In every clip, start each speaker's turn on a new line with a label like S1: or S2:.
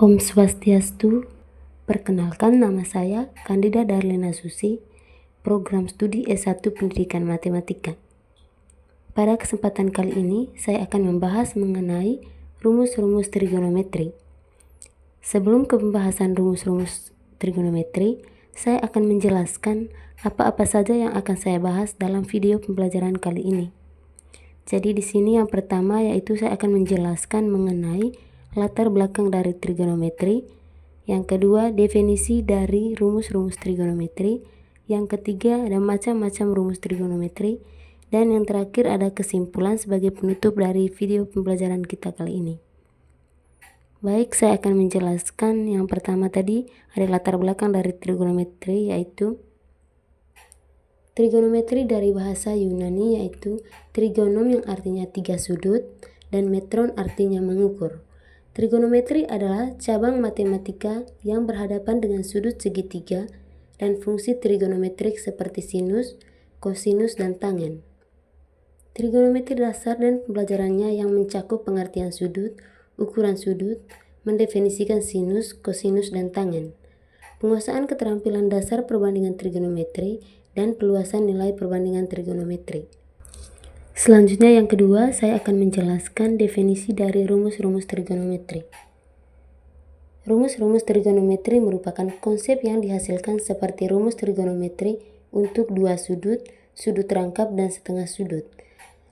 S1: Om Swastiastu, perkenalkan nama saya Candida Darlina Susi, program studi S1 Pendidikan Matematika. Pada kesempatan kali ini, saya akan membahas mengenai rumus-rumus trigonometri. Sebelum ke pembahasan rumus-rumus trigonometri, saya akan menjelaskan apa-apa saja yang akan saya bahas dalam video pembelajaran kali ini. Jadi di sini yang pertama yaitu saya akan menjelaskan mengenai latar belakang dari trigonometri. Yang kedua, definisi dari rumus-rumus trigonometri. Yang ketiga, ada macam-macam rumus trigonometri. Dan yang terakhir ada kesimpulan sebagai penutup dari video pembelajaran kita kali ini. Baik, saya akan menjelaskan yang pertama tadi ada latar belakang dari trigonometri, yaitu trigonometri dari bahasa Yunani yaitu trigonom yang artinya 3 sudut dan metron artinya mengukur. Trigonometri adalah cabang matematika yang berhadapan dengan sudut segitiga dan fungsi trigonometrik seperti sinus, kosinus, dan tangen. Trigonometri dasar dan pembelajarannya yang mencakup pengertian sudut, ukuran sudut, mendefinisikan sinus, kosinus, dan tangen. Penguasaan keterampilan dasar perbandingan trigonometri dan peluasan nilai perbandingan trigonometri. Selanjutnya yang kedua, saya akan menjelaskan definisi dari rumus-rumus trigonometri. Rumus-rumus trigonometri merupakan konsep yang dihasilkan seperti rumus trigonometri untuk 2 sudut, sudut rangkap, dan setengah sudut.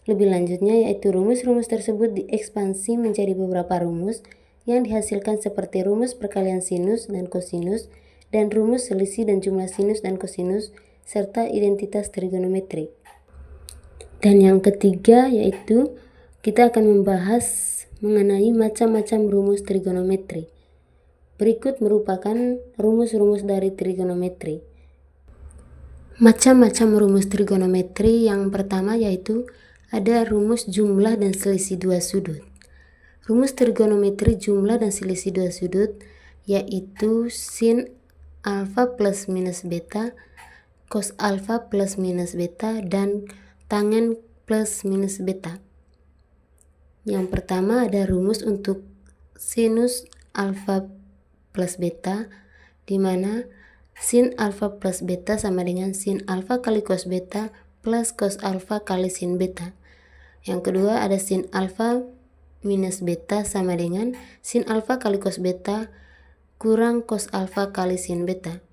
S1: Lebih lanjutnya yaitu rumus-rumus tersebut diekspansi menjadi beberapa rumus yang dihasilkan seperti rumus perkalian sinus dan kosinus, dan rumus selisih dan jumlah sinus dan kosinus, serta identitas trigonometri. Dan yang ketiga yaitu kita akan membahas mengenai macam-macam rumus trigonometri. Berikut merupakan rumus-rumus dari trigonometri. Macam-macam rumus trigonometri yang pertama yaitu ada rumus jumlah dan selisih 2 sudut. Rumus trigonometri jumlah dan selisih 2 sudut yaitu sin alfa plus minus beta, cos alfa plus minus beta, dan tangen plus minus beta. Yang pertama ada rumus untuk sinus alfa plus beta, di mana sin alfa plus beta sama dengan sin alfa kali cos beta plus cos alfa kali sin beta. Yang kedua ada sin alfa minus beta sama dengan sin alfa kali cos beta kurang cos alfa kali sin beta.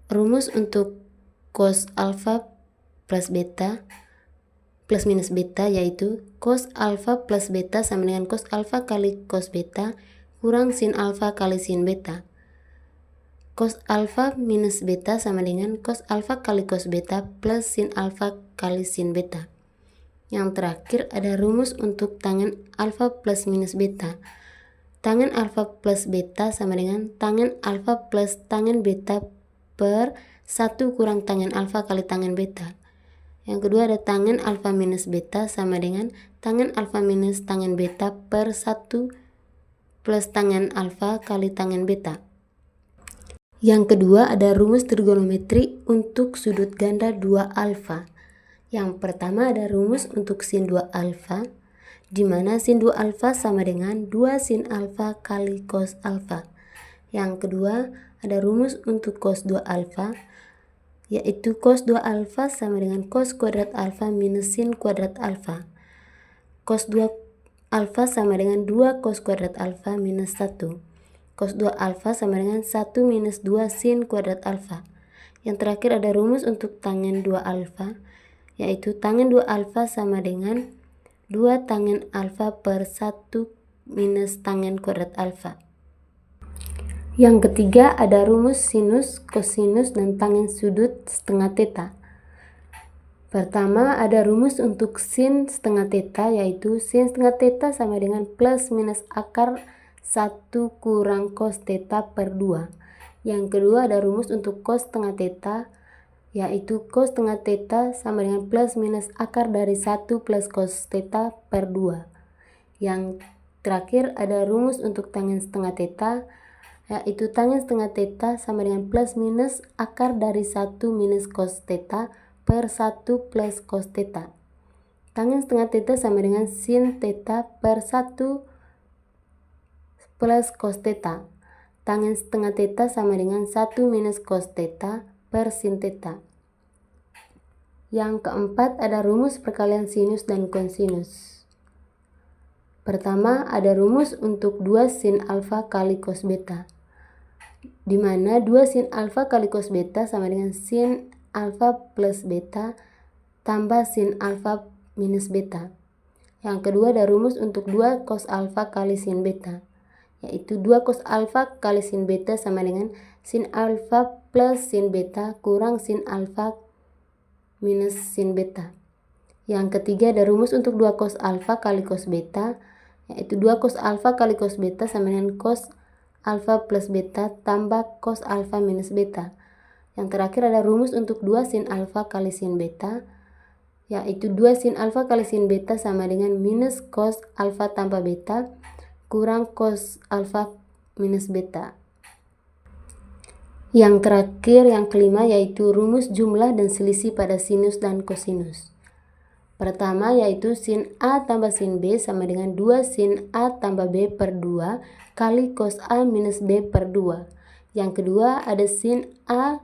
S1: Rumus untuk cos alfa plus beta plus minus beta yaitu cos alfa plus beta sama dengan cos alfa kali cos beta kurang sin alfa kali sin beta. Cos alfa minus beta sama dengan cos alfa kali cos beta plus sin alfa kali sin beta. Yang terakhir ada rumus untuk tangen alfa plus minus beta. Tangen alfa plus beta sama dengan tangen alfa plus tangen beta per 1 kurang tangen alfa kali tangen beta. Yang kedua ada tangen alfa minus beta sama dengan tangen alfa minus tangen beta per 1 plus tangen alfa kali tangen beta. Yang kedua ada rumus trigonometri untuk sudut ganda 2 alfa. Yang pertama ada rumus untuk sin 2 alfa, di mana sin 2 alfa sama dengan 2 sin alfa kali cos alfa. Yang kedua ada rumus untuk cos 2 alfa, yaitu cos 2 alfa sama dengan cos kuadrat alfa minus sin kuadrat alfa. Cos 2 alfa sama dengan 2 cos kuadrat alfa minus 1. Cos 2 alfa sama dengan 1 minus 2 sin kuadrat alfa. Yang terakhir ada rumus untuk tangen 2 alfa, yaitu tangen 2 alfa sama dengan 2 tangen alfa per 1 minus tangen kuadrat alfa. Yang ketiga ada rumus sinus, kosinus, dan tangen sudut setengah theta. Pertama ada rumus untuk sin setengah theta yaitu sin setengah theta sama dengan plus minus akar 1 kurang cos theta per 2. Yang kedua ada rumus untuk cos setengah theta yaitu cos setengah theta sama dengan plus minus akar dari 1 plus cos theta per 2. Yang terakhir ada rumus untuk tangen setengah theta yaitu tangen setengah theta sama dengan plus minus akar dari 1 minus cos theta per 1 plus cos theta. Tangen setengah theta sama dengan sin theta per 1 plus cos theta. Tangen setengah theta sama dengan 1 minus cos theta per sin theta. Yang keempat ada rumus perkalian sinus dan kosinus. Pertama ada rumus untuk 2 sin alfa kali cos beta, di mana 2 sin alfa kali cos beta sama dengan sin alfa plus beta tambah sin alfa minus beta. Yang kedua ada rumus untuk 2 cos alfa kali sin beta, yaitu 2 cos alfa kali sin beta sama dengan sin alfa plus sin beta kurang sin alfa minus sin beta. Yang ketiga ada rumus untuk 2 cos alfa kali cos beta, yaitu 2 cos alfa kali cos beta sama dengan cos alfa plus beta tambah cos alfa minus beta. Yang terakhir ada rumus untuk 2 sin alfa kali sin beta, yaitu 2 sin alfa kali sin beta sama dengan minus cos alfa tambah beta kurang cos alfa minus beta. Yang terakhir, yang kelima, yaitu rumus jumlah dan selisih pada sinus dan kosinus. Pertama yaitu sin A tambah sin B sama dengan 2 sin A tambah B per 2 kali cos A minus B per 2. Yang kedua ada sin A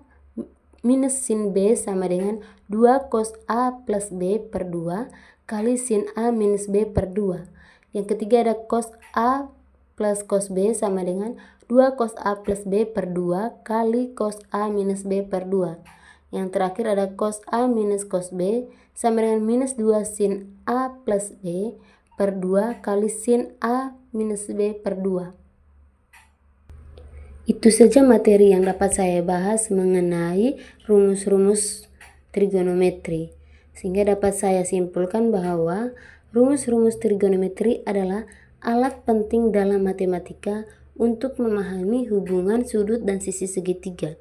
S1: minus sin B sama dengan 2 cos A plus B per 2 kali sin A minus B per 2. Yang ketiga ada cos A plus cos B sama dengan 2 cos A plus B per 2 kali cos A minus B per 2. Yang terakhir ada cos A minus cos B sama dengan minus 2 sin A plus B per 2 kali sin A minus B per 2. Itu saja materi yang dapat saya bahas mengenai rumus-rumus trigonometri, sehingga dapat saya simpulkan bahwa rumus-rumus trigonometri adalah alat penting dalam matematika untuk memahami hubungan sudut dan sisi segitiga.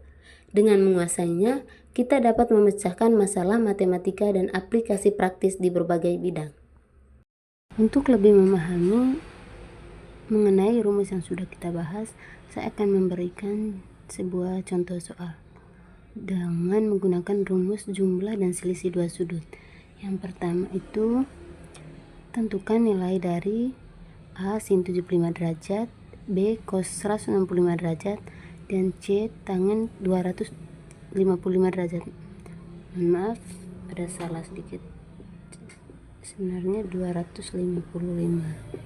S1: Dengan menguasainya, kita dapat memecahkan masalah matematika dan aplikasi praktis di berbagai bidang. Untuk lebih memahami mengenai rumus yang sudah kita bahas, saya akan memberikan sebuah contoh soal dengan menggunakan rumus jumlah dan selisih dua sudut. Yang pertama itu tentukan nilai dari A sin 75 derajat, B cos 165 derajat, dan C tangen 255 derajat. Mohon maaf, ada salah sedikit. Sebenarnya 255.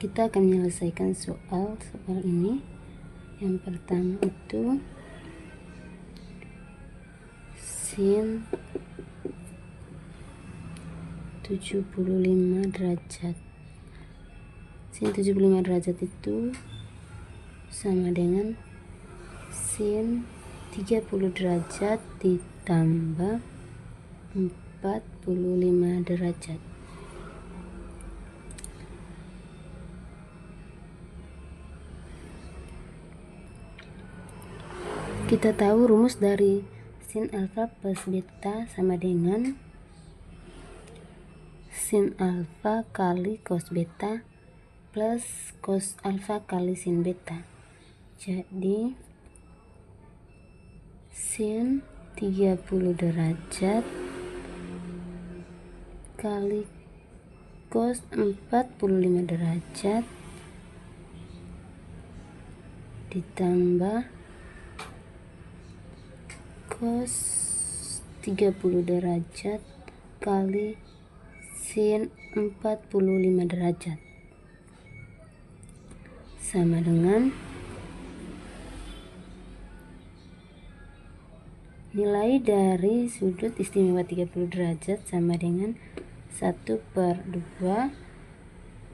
S1: Kita akan menyelesaikan soal ini. Yang pertama itu sin 75 derajat. Sin 75 derajat itu sama dengan sin 30 derajat ditambah 45 derajat. Kita tahu rumus dari sin alfa plus beta sama dengan sin alfa kali cos beta plus cos alfa kali sin beta. Jadi sin 30 derajat kali cos 45 derajat ditambah cos 30 derajat kali sin 45 derajat sama dengan nilai dari sudut istimewa 30 derajat sama dengan 1/2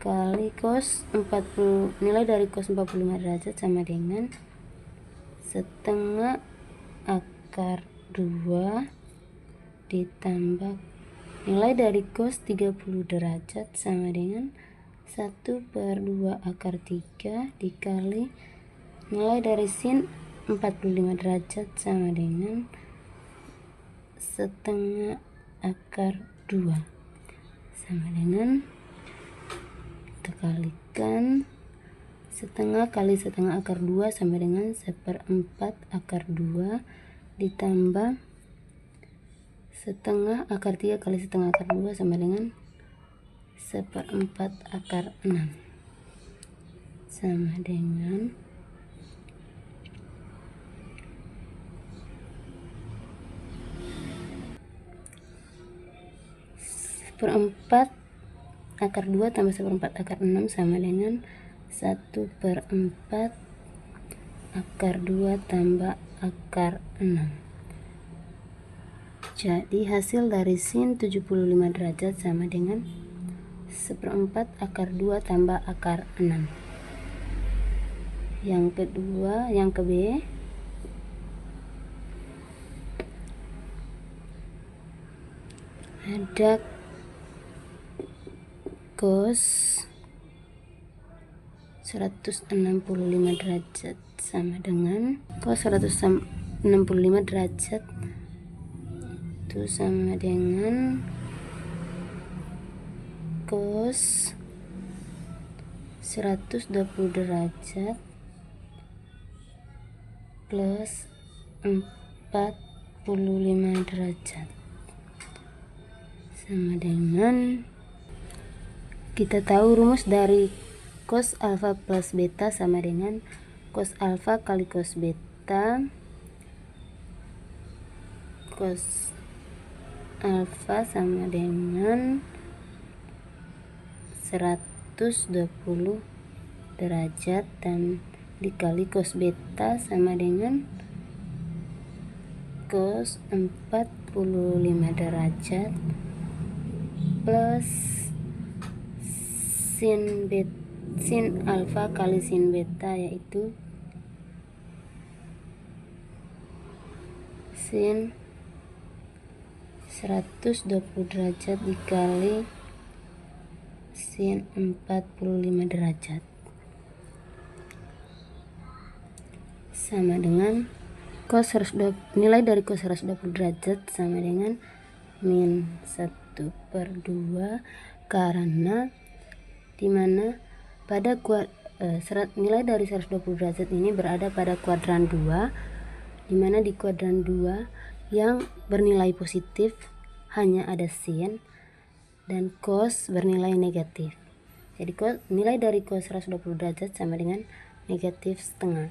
S1: kali cos 40, nilai dari cos 45 derajat sama dengan setengah akar 2 ditambah nilai dari cos 30 derajat sama dengan 1/2 akar 3 dikali nilai dari sin 45 derajat sama dengan setengah akar 2 sama dengan, kita kalikan, setengah kali setengah akar 2 sama dengan 1/4 akar 2 ditambah setengah akar 3 kali setengah akar 2 sama dengan 1/4 akar 6 sama dengan 1/4 akar 2 tambah 1/4 akar 6 sama dengan 1/4 akar 2 tambah akar 6. Jadi hasil dari sin 75 derajat sama dengan 1/4 akar 2 tambah akar 6. Yang kedua, yang ke B, ada cos 165 derajat sama dengan cos 165 derajat itu sama dengan cos 120 derajat plus 45 derajat sama dengan, kita tahu rumus dari cos alfa plus beta sama dengan cos alfa kali cos beta. Cos alfa sama dengan 120 derajat dan dikali cos beta sama dengan cos 45 derajat plus sin alfa kali sin beta, yaitu sin 120 derajat dikali sin 45 derajat sama dengan nilai dari cos 120 derajat sama dengan min 1/2, karena dimana pada nilai dari 120 derajat ini berada pada kuadran 2, dimana di kuadran 2 yang bernilai positif hanya ada sin dan cos bernilai negatif. Jadi nilai dari cos 120 derajat sama dengan negatif setengah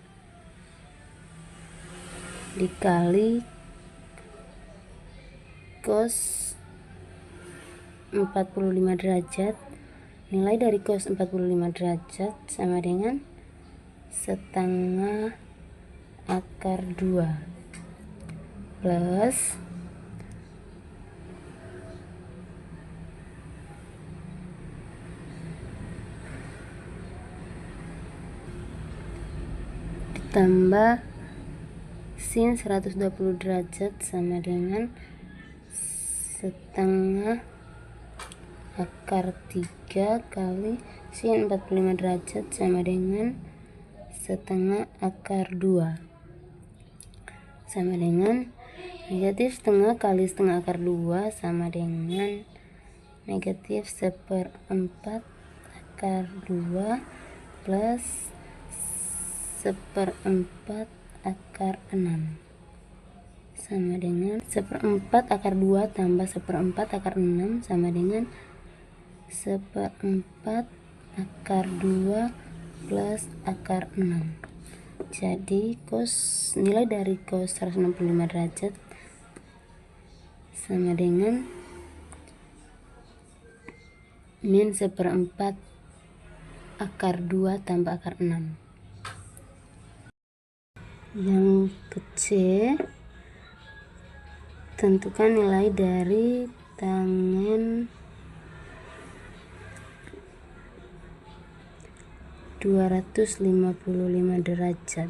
S1: dikali cos 45 derajat. Nilai dari cos 45 derajat sama dengan setengah akar 2 plus ditambah sin 120 derajat sama dengan setengah akar 3 kali sin 45 derajat sama dengan setengah akar 2 sama dengan negatif setengah kali setengah akar 2 sama dengan negatif 1/4 akar 2 plus 1/4 akar 6 sama dengan 1/4 akar 2 tambah 1/4 akar 6 sama dengan 1/4 akar 2 plus akar 6. Jadi nilai dari cos 165 derajat sama dengan min 1/4 akar 2 tambah akar 6. Yang ke C, tentukan nilai dari tangen 255 derajat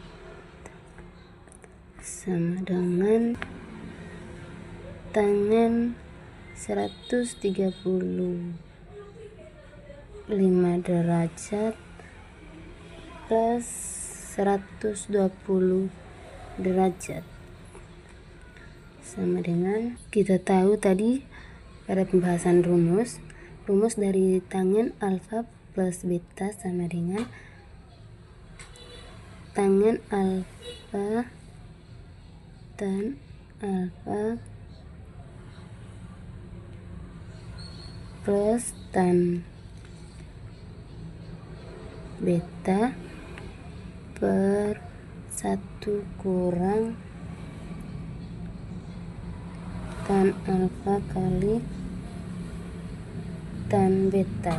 S1: sama dengan tangen 135 derajat plus 120 derajat sama dengan, kita tahu tadi pada pembahasan rumus dari tangen alfa plus beta sama dengan tangen alfa tan alfa plus tan beta per 1 kurang tan alfa kali tan beta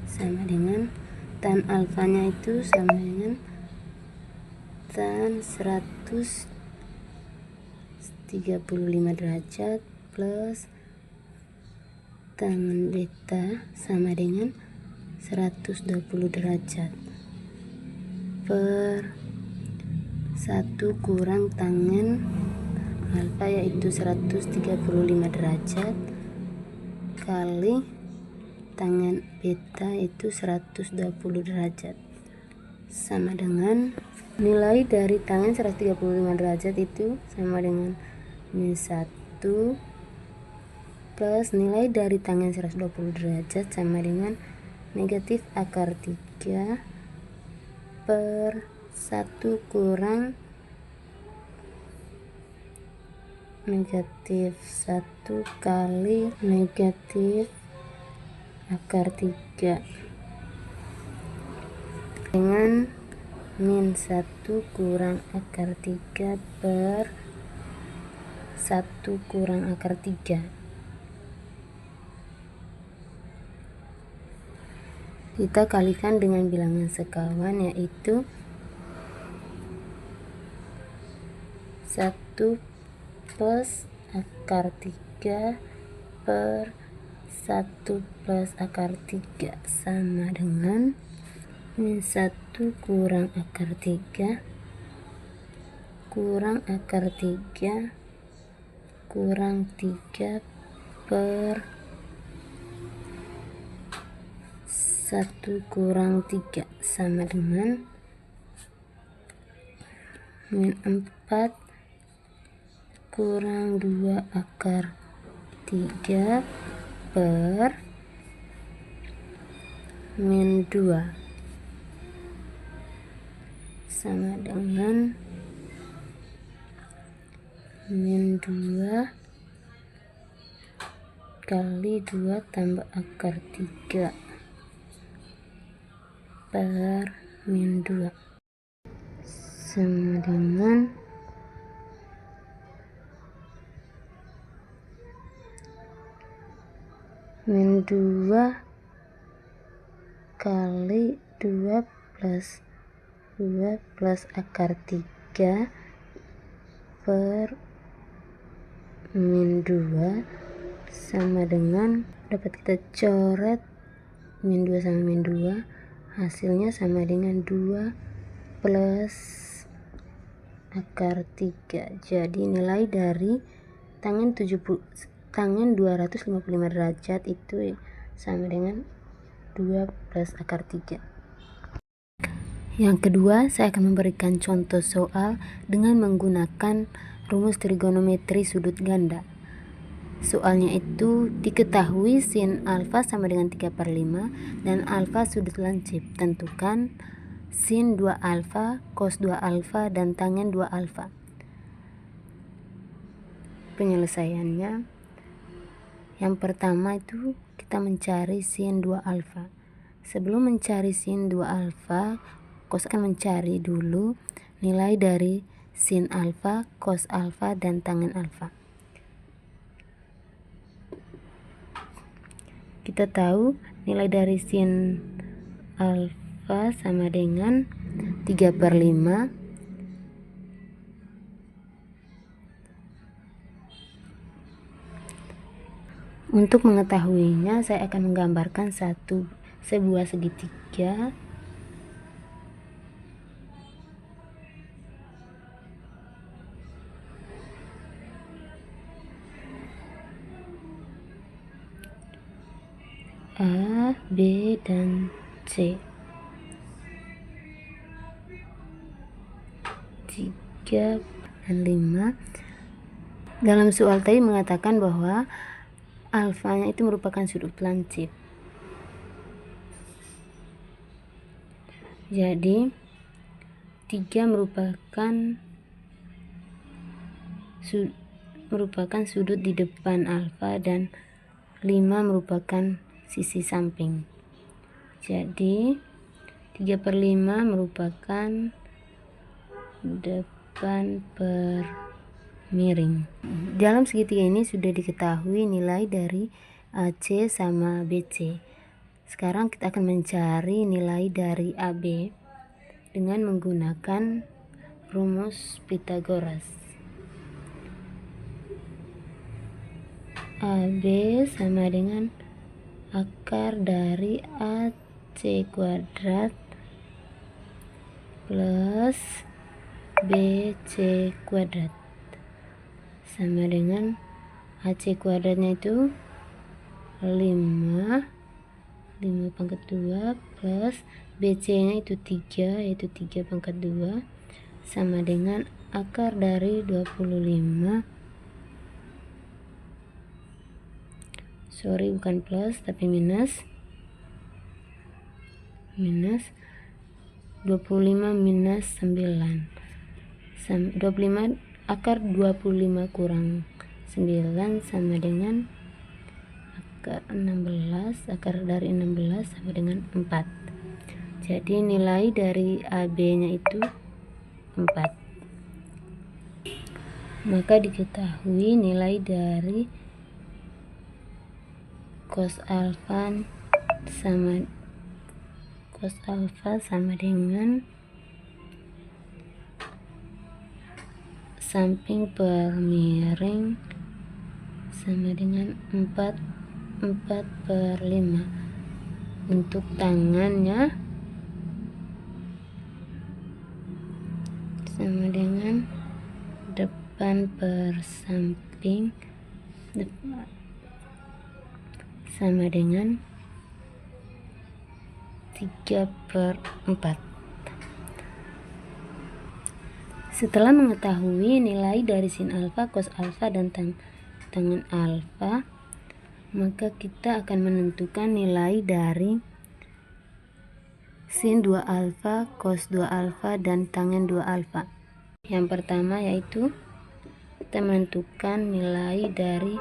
S1: sama dengan tan alfanya itu sama dengan tan 135 derajat plus tan beta sama dengan 120 derajat per 1 kurang tangen alfa yaitu 135 derajat kali tangen beta itu 120 derajat sama dengan nilai dari tangen 135 derajat itu sama dengan min 1 plus nilai dari tangen 120 derajat sama dengan negatif akar 3 per 1 kurang negatif 1 kali negatif akar 3 dengan min 1 kurang akar 3 per 1 kurang akar 3. Kita kalikan dengan bilangan sekawan yaitu 1 plus akar 3 per 1 plus akar 3 sama dengan min 1 kurang akar 3 kurang akar 3 kurang 3 per 1 kurang 3 sama dengan min 4 kurang 2 akar 3 per min 2 sama dengan min 2 kali 2 tambah akar 3 per min 2 sama dengan min 2 kali 2 plus akar 3 per min 2 sama dengan dapat kita coret min 2 sama min 2 hasilnya sama dengan 2 plus akar 3. Jadi nilai dari tangen 255 derajat itu sama dengan 2 plus akar 3. Yang kedua, saya akan memberikan contoh soal dengan menggunakan rumus trigonometri sudut ganda. Soalnya itu diketahui sin alfa sama dengan 3/5 dan alfa sudut lancip. Tentukan sin 2 alfa, cos 2 alfa, dan tangen 2 alfa. Penyelesaiannya, yang pertama itu kita mencari sin 2 alfa. Sebelum mencari sin 2 alfa, cos akan mencari dulu nilai dari sin alfa, cos alfa, dan tangen alfa. Kita tahu nilai dari sin alfa sama dengan 3/5 Untuk mengetahuinya, saya akan menggambarkan sebuah segitiga A, B, dan C. 3 dan 5. Dalam soal tadi mengatakan bahwa alfanya itu merupakan sudut lancip. Jadi 3 merupakan sudut di depan alfa dan merupakan sisi samping. Jadi 3/5 merupakan depan per miring. Dalam segitiga ini sudah diketahui nilai dari AC sama BC. Sekarang kita akan mencari nilai dari AB dengan menggunakan rumus Pythagoras. AB sama dengan akar dari AC kuadrat plus BC kuadrat sama dengan AC kuadratnya itu 5 pangkat 2 plus BC nya itu 3, yaitu 3 pangkat 2 sama dengan akar dari 25, bukan plus tapi minus 25 minus 9, 25 akar 25 kurang 9 sama dengan akar 16, akar dari 16 sama dengan 4. Jadi nilai dari AB nya itu 4. Maka diketahui nilai dari cos alfa sama dengan samping per miring sama dengan 4/5. Untuk tangannya sama dengan depan per samping sama dengan 3/4. Setelah mengetahui nilai dari sin alfa, cos alfa, dan tangen alfa, maka kita akan menentukan nilai dari sin 2 alfa, cos 2 alfa, dan tangen 2 alfa. Yang pertama yaitu kita menentukan nilai dari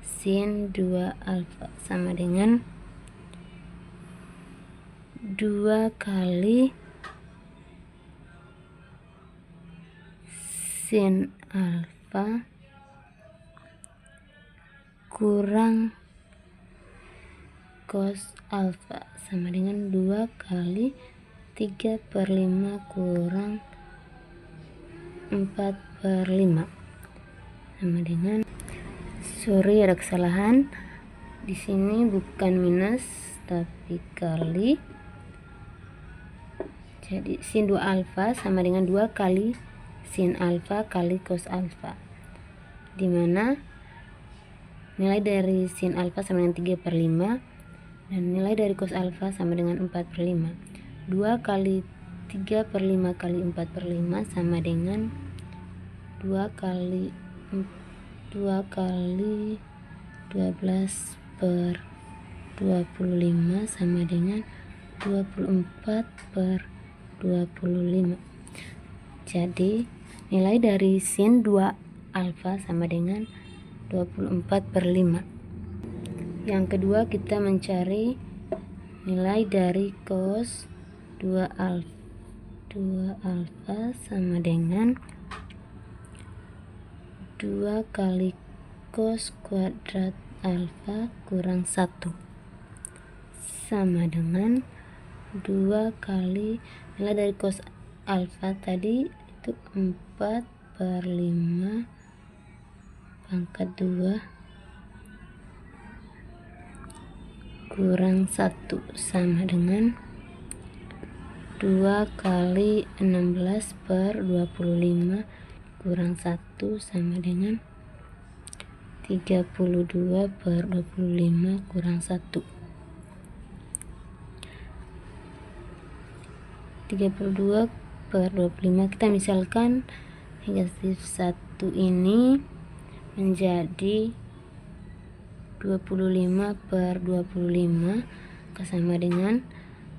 S1: sin 2 alfa sama dengan 2 kali sin alfa kurang cos alfa sama dengan 2 kali 3/5 kurang 4/5 sama dengan, ada kesalahan di sini, bukan minus tapi kali. Jadi sin 2 alfa sama dengan 2 kali sin alfa kali cos alfa, dimana nilai dari sin alfa sama dengan 3/5 dan nilai dari cos alfa sama dengan 4/5. 2 kali 3/5 kali 4/5 sama dengan 2 kali 12/25 sama dengan 24/25. Jadi nilai dari sin 2 alfa sama dengan 24/5. Yang kedua, kita mencari nilai dari cos 2 alfa sama dengan 2 kali cos kuadrat alfa kurang 1 sama dengan 2 kali nilai dari cos alfa tadi itu 4/5 pangkat 2 kurang 1 sama dengan 2 kali 16/25 kurang 1 sama dengan 32/25 kurang 1. 32/25 kita misalkan negatif 1 ini menjadi 25/25 sama dengan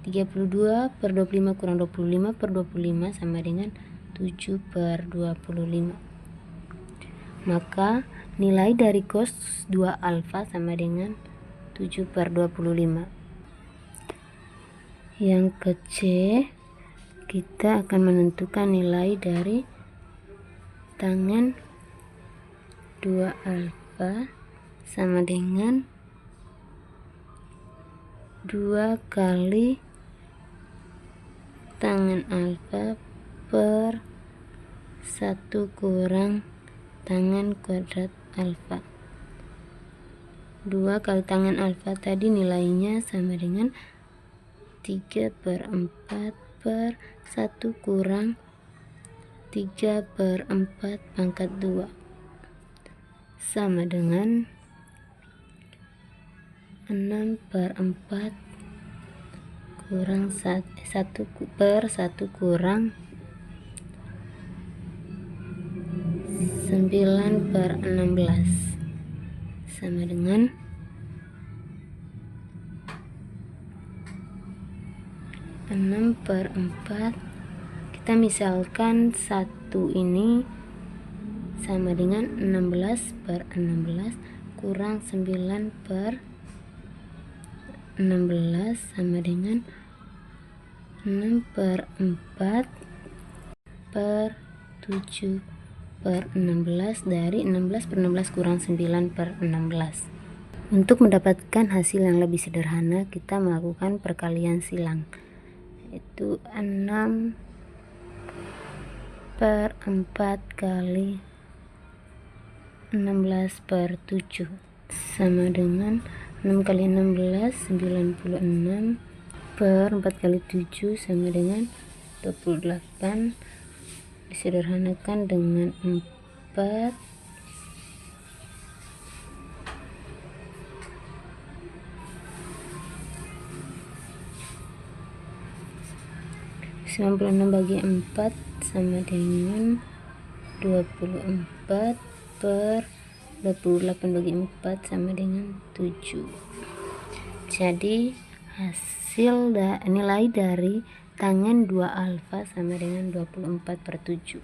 S1: 32/25 kurang 25/25 sama dengan 7/25. Maka nilai dari cos 2 alfa sama dengan 7/25. Yang ke C, kita akan menentukan nilai dari tangen 2 alfa sama dengan 2 kali tangen alfa per 1 kurang tangen kuadrat alfa. 2 kali tangen alfa tadi nilainya sama dengan 3/4 per 1 kurang 3/4 pangkat 2 sama dengan 6/4 kurang 1/1 kurang 9/16 sama dengan 6/4. Kita misalkan 1 ini sama dengan 16/16 kurang 9/16 sama dengan 6/4 per 7/16 dari 16/16 kurang 9/16. Untuk mendapatkan hasil yang lebih sederhana, kita melakukan perkalian silang, yaitu 6/4 kali 16/7 sama dengan 6 kali 16 96 per 4 kali 7 sama dengan 28. Disederhanakan dengan 4 96 bagi 4 sama dengan 24 per 28 bagi 4 sama dengan 7. Jadi hasil nilai dari tangen 2 alfa sama dengan 24/7.